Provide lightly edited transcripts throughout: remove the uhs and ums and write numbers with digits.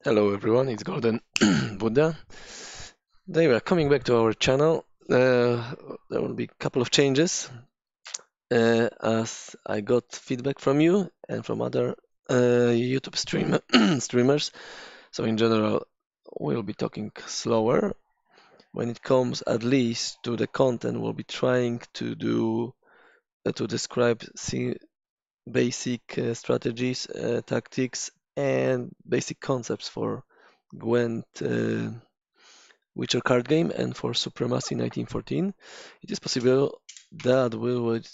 Hello everyone, it's Golden Buddha. Today we are coming back to our channel. There will be a couple of changes as I got feedback from you and from other YouTube streamers. So in general, we'll be talking slower. When it comes at least to the content, we'll be trying to do to describe basic strategies, tactics, and basic concepts for Gwent. Witcher card game and for Supremacy 1914, it is possible that we would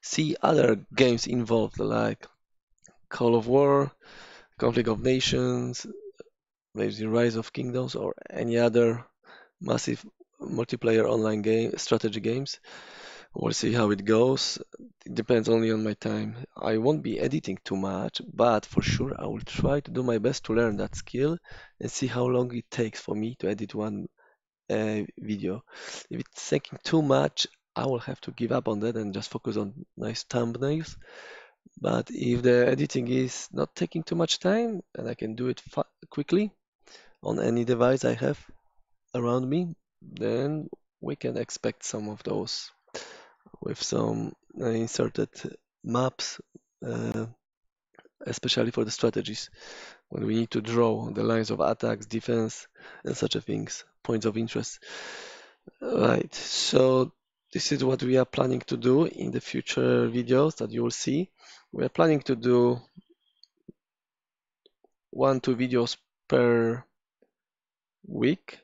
see other games involved like Call of War, Conflict of Nations, maybe the Rise of Kingdoms, or any other massive multiplayer online game strategy games. We'll see how it goes. It depends only on my time. I won't be editing too much, but for sure I will try to do my best to learn that skill and see how long it takes for me to edit one video. If it's taking too much, I will have to give up on that and just focus on nice thumbnails. But if the editing is not taking too much time and I can do it quickly on any device I have around me, then we can expect some of those with some inserted maps, uh, especially for the strategies when we need to draw the lines of attacks, defense, and such a things, points of interest. Right, so this is what we are planning to do in the future videos that you will see. We are planning to do 1, 2 videos per week.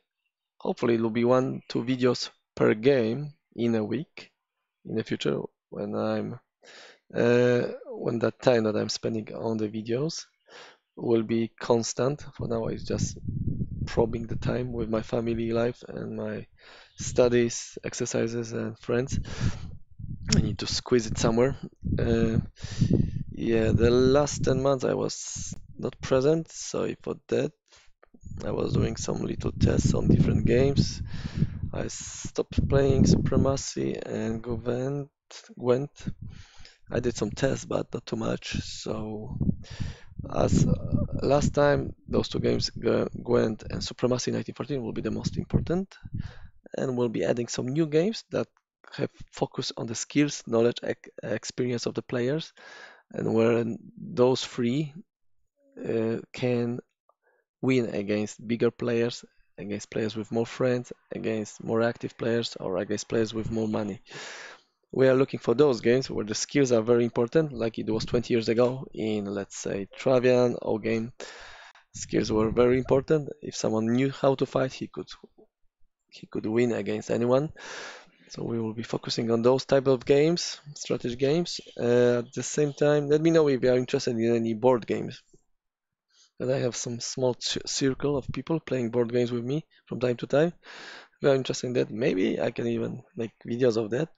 Hopefully, it will be 1, 2 videos per game in a week in the future when that time that I'm spending on the videos will be constant. For now, it's just probing the time with my family life and my studies, exercises, and friends. I need to squeeze it somewhere. Uh, yeah, the last 10 months I was not present, sorry for that. I was doing some little tests on different games. I stopped playing Supremacy and Gwent. I did some tests, but not too much. So, as last time, those two games, Gwent and Supremacy 1914, will be the most important. And we'll be adding some new games that have focus on the skills, knowledge, experience of the players, and where those three can win against bigger players, against players with more friends, against more active players, or against players with more money. We are looking for those games where the skills are very important, like it was 20 years ago in, let's say, Travian or game. Skills were very important. If someone knew how to fight, he could win against anyone. So we will be focusing on those type of games, strategy games. At the same time, let me know if you are interested in any board games. And I have some small circle of people playing board games with me from time to time. If you are interested in that, maybe I can even make videos of that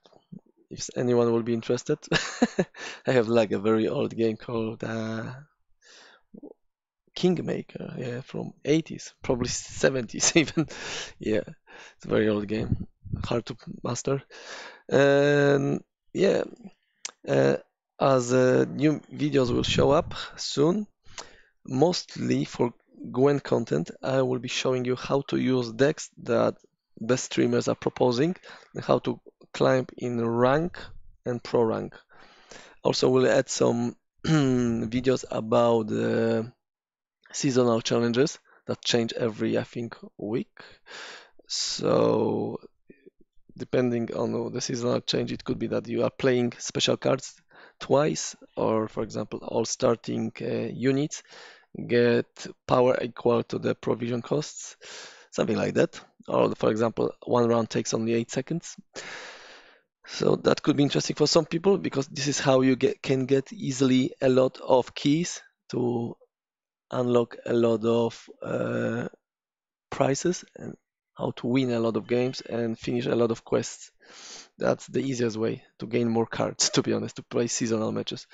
if anyone will be interested. I have like a very old game called Kingmaker, yeah, from 80s, probably 70s even. Yeah, it's a very old game, hard to master. And yeah, uh, as new videos will show up soon, mostly for Gwen content, I will be showing you how to use decks that best streamers are proposing and how to climb in rank and pro rank. Also, we'll add some videos about seasonal challenges that change every, I think, week. So depending on the seasonal change, it could be that you are playing special cards twice, or for example, all starting units get power equal to the provision costs, something like that. Or for example, one round takes only 8 seconds. So that could be interesting for some people because this is how you can get easily a lot of keys to unlock a lot of prizes and how to win a lot of games and finish a lot of quests. That's the easiest way to gain more cards, to be honest, to play seasonal matches.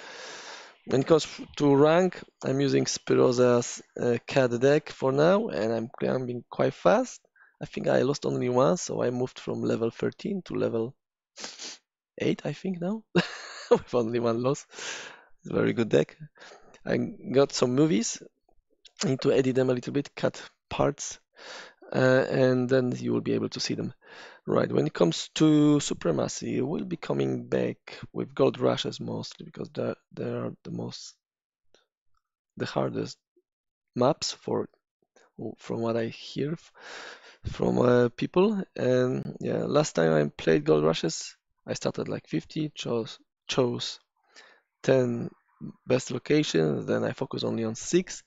When it comes to rank, I'm using Spiroza's cat deck for now, and I'm climbing quite fast. I think I lost only once, so I moved from level 13 to level 8, I think now, with only one loss. It's a very good deck. I got some movies need to edit them a little bit, cut parts, and then you will be able to see them. Right, when it comes to Supremacy, we'll be coming back with Gold Rushes mostly because they are the hardest maps from what I hear from people. And yeah, last time I played Gold Rushes, I started like 50, chose 10 best locations, then I focused only on 6,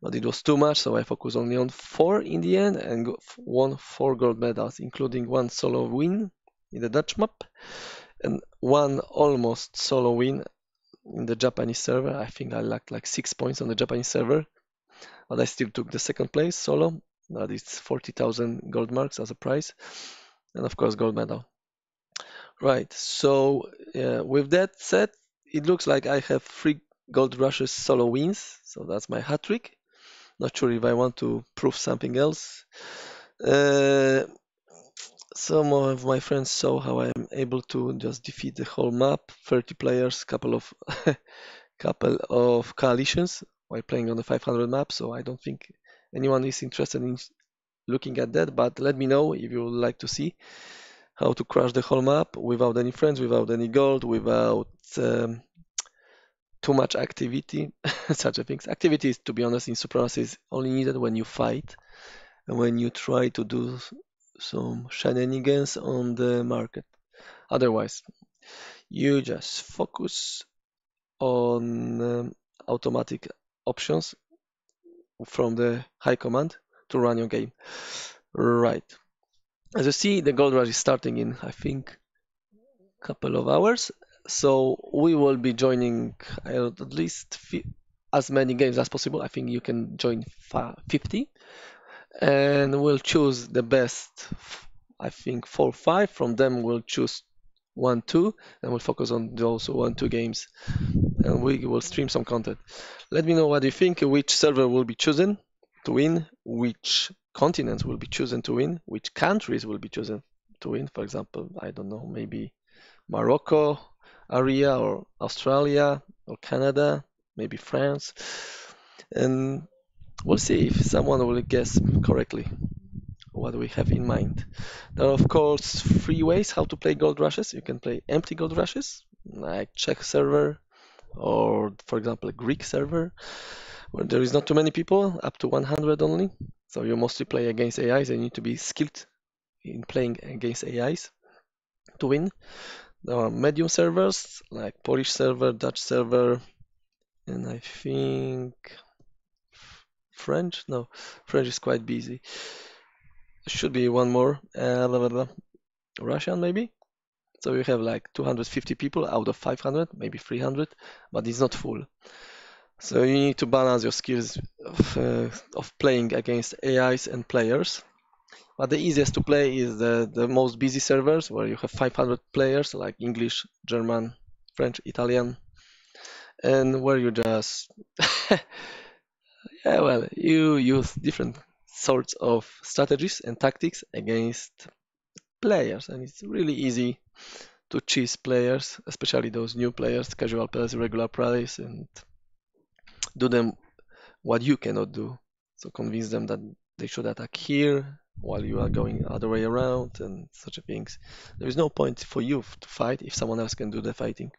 but it was too much, so I focused only on 4 in the end and won 4 gold medals, including one solo win in the Dutch map and one almost solo win in the Japanese server. I think I lacked like 6 points on the Japanese server, but I still took the second place solo. That is 40,000 gold marks as a prize, and of course gold medal. Right. So with that said, it looks like I have 3 gold rushes solo wins. So that's my hat trick. Not sure if I want to prove something else. Uh, some of my friends saw how I'm able to just defeat the whole map, 30 players, couple of coalitions while playing on the 500 map. So I don't think anyone is interested in looking at that. But let me know if you would like to see how to crush the whole map without any friends, without any gold, without too much activity, such a things. Activities, to be honest, in Supremacy is only needed when you fight and when you try to do some shenanigans on the market. Otherwise, you just focus on automatic options from the high command to run your game. Right. As you see, the gold rush is starting in, I think, couple of hours. So we will be joining at least as many games as possible. I think you can join 50, and we'll choose the best. I think 4 or 5. From them, we'll choose 1, 2, and we'll focus on those 1, 2 games, and we will stream some content. Let me know what you think. Which server will be chosen to win? Which continents will be chosen to win? Which countries will be chosen to win? For example, I don't know, maybe Morocco area or Australia or Canada, maybe France. And we'll see if someone will guess correctly what we have in mind. There are, of course, 3 ways how to play gold rushes. You can play empty gold rushes, like Czech server, or for example, a Greek server, where there is not too many people, up to 100 only. So you mostly play against AIs and you need to be skilled in playing against AIs to win. There are medium servers like Polish server, Dutch server, and I think French. No, French is quite busy. Should be one more. Russian maybe. So you have like 250 people out of 500, maybe 300, but it's not full. So you need to balance your skills of playing against AIs and players. But the easiest to play is the most busy servers where you have 500 players like English, German, French, Italian, and where you just yeah, well, you use different sorts of strategies and tactics against players, and it's really easy to cheese players, especially those new players, casual players, regular players, and do them what you cannot do. So convince them that they should attack here while you are going other way around and such things. There is no point for you to fight if someone else can do the fighting.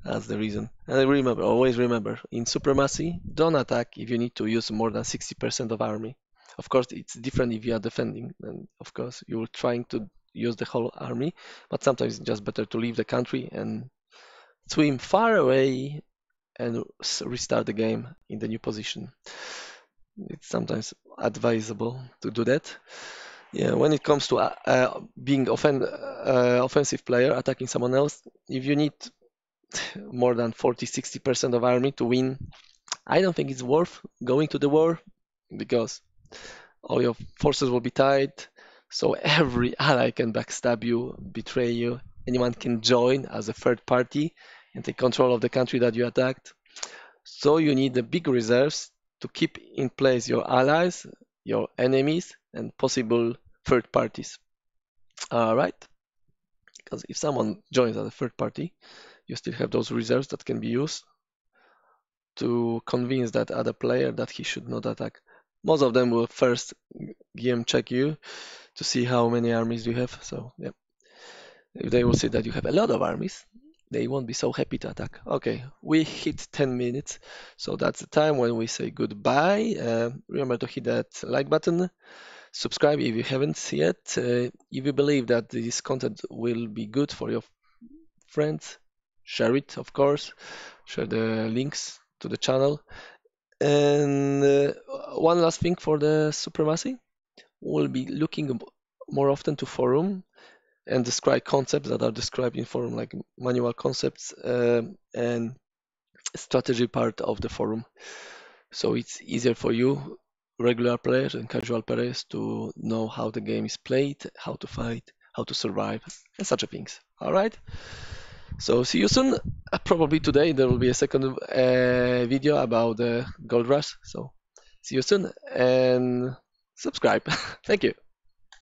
That's the reason. And I remember, always remember, in Supremacy, don't attack if you need to use more than 60% of army. Of course, it's different if you are defending, and of course, you're trying to use the whole army, but sometimes it's just better to leave the country and swim far away and restart the game in the new position. It's sometimes advisable to do that. Yeah, when it comes to being offensive player, attacking someone else, if you need more than 40-60% of army to win, I don't think it's worth going to the war because all your forces will be tied. So every ally can backstab you, betray you. Anyone can join as a third party and take control of the country that you attacked. So you need the big reserves to keep in place your allies, your enemies, and possible third parties. All right? Because if someone joins as a third party, you still have those reserves that can be used to convince that other player that he should not attack. Most of them will first game check you to see how many armies you have. So yeah, if they will see that you have a lot of armies, they won't be so happy to attack. Okay, we hit 10 minutes, so that's the time when we say goodbye. Remember to hit that like button, subscribe if you haven't yet. If you believe that this content will be good for your friends, share it, of course. Share the links to the channel. And one last thing for the Supremacy, we'll be looking more often to forum and describe concepts that are described in forum, like manual concepts and strategy part of the forum. So it's easier for you, regular players and casual players, to know how the game is played, how to fight, how to survive, and such a things. All right. So see you soon. Probably today there will be a second video about the Gold Rush. So see you soon and subscribe. Thank you.